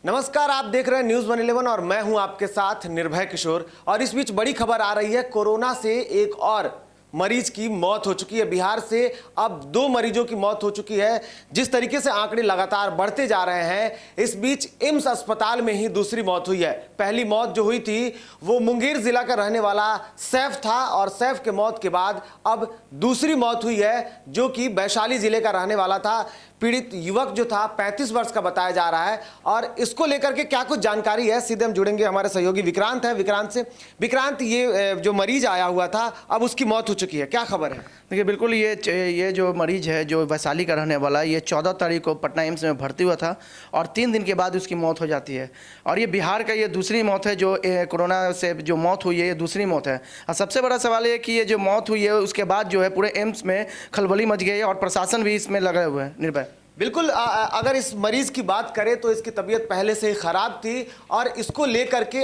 नमस्कार, आप देख रहे हैं न्यूज़ 111 और मैं हूं आपके साथ निर्भय किशोर। और इस बीच बड़ी खबर आ रही है, कोरोना से एक और मरीज की मौत हो चुकी है। बिहार से अब 2 मरीजों की मौत हो चुकी है। जिस तरीके से आंकड़े लगातार बढ़ते जा रहे हैं, इस बीच एम्स अस्पताल में ही दूसरी मौत हुई है। पहली मौत जो हुई थी वो मुंगेर जिला का रहने वाला सैफ था और सैफ के मौत के बाद अब दूसरी मौत हुई है जो कि वैशाली जिले का रहने वाला था। पीड़ित युवक जो था 35 वर्ष का बताया जा रहा है। और इसको लेकर के क्या कुछ जानकारी है, सीधे हम जुड़ेंगे, हमारे सहयोगी विक्रांत है विक्रांत से। विक्रांत, ये जो मरीज आया हुआ था अब उसकी मौत हो चुकी है, क्या खबर है? देखिए, बिल्कुल ये जो मरीज है जो वैशाली का रहने वाला, ये 14 तारीख को पटना एम्स में भर्ती हुआ था और 3 दिन के बाद उसकी मौत हो जाती है। और ये बिहार का ये दूसरी मौत है जो कोरोना से जो मौत हुई है, ये दूसरी मौत है। और सबसे बड़ा सवाल ये कि ये जो मौत हुई है उसके बाद जो है पूरे एम्स में खलबली मच गई और प्रशासन भी इसमें लगे हुए हैं। निर्भय, बिल्कुल, अगर इस मरीज की बात करें तो इसकी तबीयत पहले से ही खराब थी और इसको लेकर के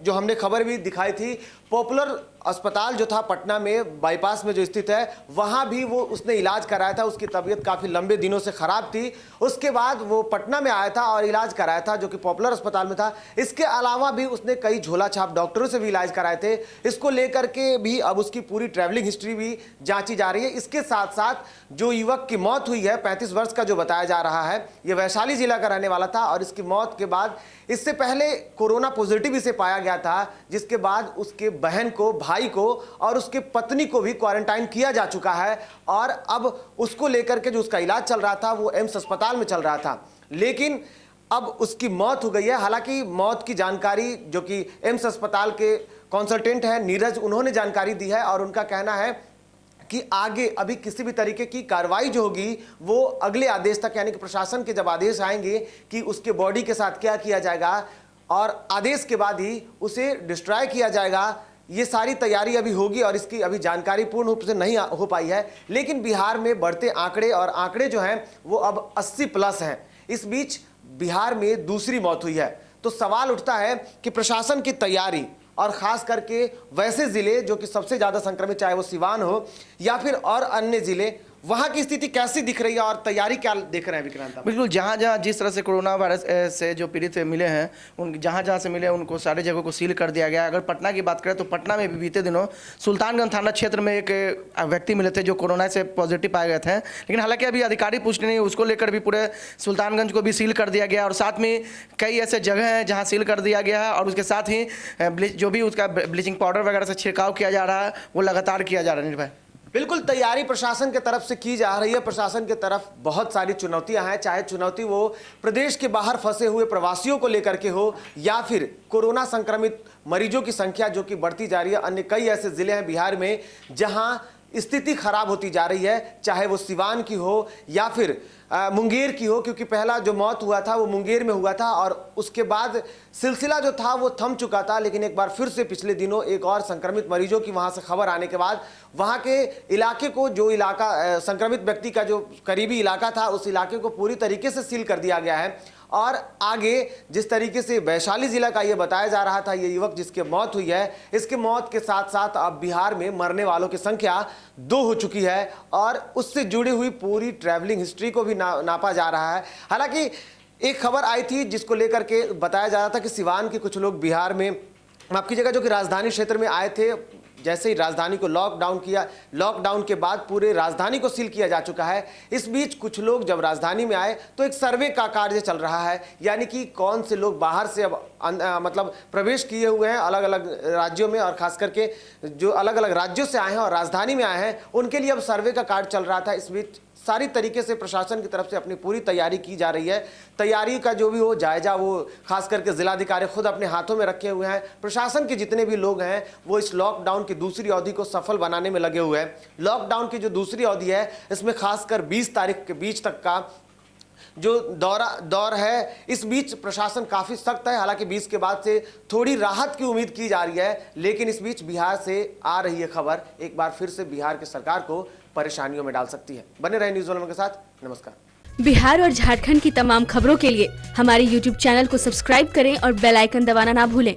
जो हमने खबर भी दिखाई थी, पॉपुलर अस्पताल जो था पटना में बाईपास में जो स्थित है, वहां भी वो उसने इलाज कराया था। उसकी तबीयत काफ़ी लंबे दिनों से ख़राब थी। उसके बाद वो पटना में आया था और इलाज कराया था जो कि पॉपुलर अस्पताल में था। इसके अलावा भी उसने कई झोला छाप डॉक्टरों से भी इलाज कराए थे। इसको लेकर के भी अब उसकी पूरी ट्रैवलिंग हिस्ट्री भी जांची जा रही है। इसके साथ साथ जो युवक की मौत हुई है 35 वर्ष का जो बताया जा रहा है, ये वैशाली जिला का रहने वाला था और इसकी मौत के बाद इससे पहले कोरोना पॉजिटिव इसे पाया गया था, जिसके बाद उसके बहन को, भाई को और उसके पत्नी को भी क्वारंटाइन किया जा चुका है। और अब उसको लेकर के जो उसका इलाज चल रहा था वो एम्स अस्पताल में चल रहा था, लेकिन अब उसकी मौत हो गई है। हालांकि मौत की जानकारी जो कि एम्स अस्पताल के कंसल्टेंट हैं नीरज, उन्होंने जानकारी दी है और उनका कहना है कि आगे अभी किसी भी तरीके की कार्रवाई जो होगी वो अगले आदेश तक, यानी कि प्रशासन के जब आदेश आएंगे कि उसके बॉडी के साथ क्या किया जाएगा और आदेश के बाद ही उसे डिस्ट्रॉय किया जाएगा, ये सारी तैयारी अभी होगी और इसकी अभी जानकारी पूर्ण रूप से नहीं हो पाई है। लेकिन बिहार में बढ़ते आंकड़े और आंकड़े जो हैं वो अब 80 प्लस हैं। इस बीच बिहार में दूसरी मौत हुई है, तो सवाल उठता है कि प्रशासन की तैयारी और ख़ास करके वैसे ज़िले जो कि सबसे ज़्यादा संक्रमित, चाहे वो सिवान हो या फिर और अन्य ज़िले, वहाँ की स्थिति कैसी दिख रही है और तैयारी क्या देख रहे हैं विक्रांत? बिल्कुल, जहाँ जहाँ जिस तरह से कोरोना वायरस से जो पीड़ित मिले हैं, उन जहाँ जहाँ से मिले उनको सारे जगहों को सील कर दिया गया। अगर पटना की बात करें तो पटना में भी बीते दिनों सुल्तानगंज थाना क्षेत्र में एक व्यक्ति मिले थे जो कोरोना से पॉजिटिव पाए गए थे, लेकिन हालांकि अभी अधिकारी पुष्टि नहीं, उसको लेकर भी पूरे सुल्तानगंज को भी सील कर दिया गया। और साथ में कई ऐसे जगह हैं जहाँ सील कर दिया गया है और उसके साथ ही जो भी उसका ब्लीचिंग पाउडर वगैरह से छिड़काव किया जा रहा है वो लगातार किया जा रहा है। निर्भय, बिल्कुल, तैयारी प्रशासन की तरफ से की जा रही है। प्रशासन की तरफ बहुत सारी चुनौतियां हैं, चाहे चुनौती वो प्रदेश के बाहर फंसे हुए प्रवासियों को लेकर के हो या फिर कोरोना संक्रमित मरीजों की संख्या जो कि बढ़ती जा रही है। अन्य कई ऐसे जिले हैं बिहार में जहां स्थिति खराब होती जा रही है, चाहे वो सिवान की हो या फिर मुंगेर की हो, क्योंकि पहला जो मौत हुआ था वो मुंगेर में हुआ था और उसके बाद सिलसिला जो था वो थम चुका था। लेकिन एक बार फिर से पिछले दिनों एक और संक्रमित मरीजों की वहां से खबर आने के बाद वहां के इलाके को, जो इलाका संक्रमित व्यक्ति का जो करीबी इलाका था, उस इलाके को पूरी तरीके से सील कर दिया गया है। और आगे जिस तरीके से वैशाली जिला का ये बताया जा रहा था, ये युवक जिसकी मौत हुई है, इसके मौत के साथ साथ अब बिहार में मरने वालों की संख्या 2 हो चुकी है और उससे जुड़ी हुई पूरी ट्रैवलिंग हिस्ट्री को भी नापा जा रहा है। हालांकि एक खबर आई थी जिसको लेकर के बताया जा रहा था कि सिवान के कुछ लोग बिहार में, माफ कीजिएगा, जो कि राजधानी क्षेत्र में आए थे। जैसे ही राजधानी को लॉकडाउन किया, लॉकडाउन के बाद पूरे राजधानी को सील किया जा चुका है। इस बीच कुछ लोग जब राजधानी में आए तो एक सर्वे का कार्य चल रहा है, यानी कि कौन से लोग बाहर से अब मतलब प्रवेश किए हुए हैं अलग अलग राज्यों में और खास करके जो अलग अलग राज्यों से आए हैं और राजधानी में आए हैं, उनके लिए अब सर्वे का कार्य चल रहा था। इस बीच सारी तरीके से प्रशासन की तरफ से अपनी पूरी तैयारी की जा रही है। तैयारी का जो भी हो जायजा वो खास करके जिलाधिकारी खुद अपने हाथों में रखे हुए हैं। प्रशासन के जितने भी लोग हैं वो इस लॉकडाउन की दूसरी अवधि को सफल बनाने में लगे हुए हैं। लॉकडाउन की जो दूसरी अवधि है इसमें खासकर 20 तारीख के बीच तक का जो दौर है, इस बीच प्रशासन काफ़ी सख्त है। हालांकि 20 के बाद से थोड़ी राहत की उम्मीद की जा रही है, लेकिन इस बीच बिहार से आ रही है खबर एक बार फिर से बिहार की सरकार को परेशानियों में डाल सकती है। बने रहे न्यूज़ 111 के साथ। नमस्कार। बिहार और झारखंड की तमाम खबरों के लिए हमारे YouTube चैनल को सब्सक्राइब करें और बेल आइकन दबाना ना भूलें।